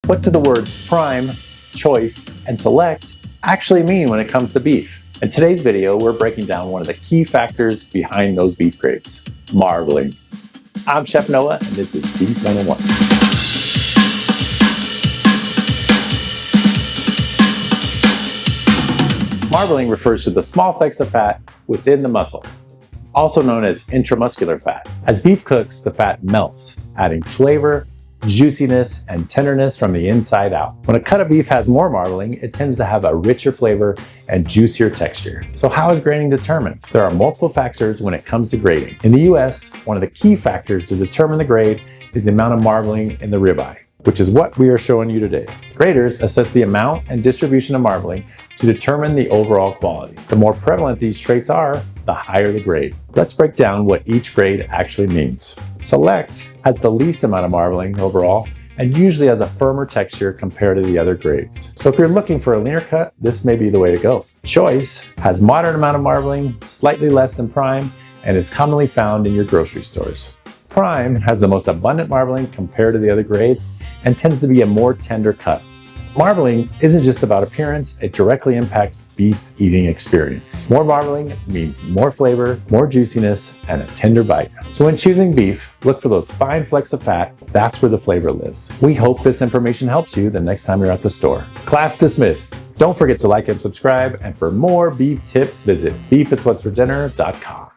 What do the words prime, choice, and select actually mean when it comes to beef? In today's video, we're breaking down one of the key factors behind those beef grades, marbling. I'm Chef Noah, and this is Beef 101. Marbling refers to the small flecks of fat within the muscle, also known as intramuscular fat. As beef cooks, the fat melts, adding flavor, juiciness, and tenderness from the inside out. When a cut of beef has more marbling, it tends to have a richer flavor and juicier texture. So how is grading determined? There are multiple factors when it comes to grading. In the US, one of the key factors to determine the grade is the amount of marbling in the ribeye, which is what we are showing you today. Graders assess the amount and distribution of marbling to determine the overall quality. The more prevalent these traits are, the higher the grade. Let's break down what each grade actually means. Select has the least amount of marbling overall and usually has a firmer texture compared to the other grades. So if you're looking for a leaner cut, this may be the way to go. Choice has moderate amount of marbling, slightly less than prime, and is commonly found in your grocery stores. Prime has the most abundant marbling compared to the other grades and tends to be a more tender cut. Marbling isn't just about appearance, it directly impacts beef's eating experience. More marbling means more flavor, more juiciness, and a tender bite. So when choosing beef, look for those fine flecks of fat. That's where the flavor lives. We hope this information helps you the next time you're at the store. Class dismissed. Don't forget to like and subscribe, and for more beef tips, visit beefitswhatsfordinner.com.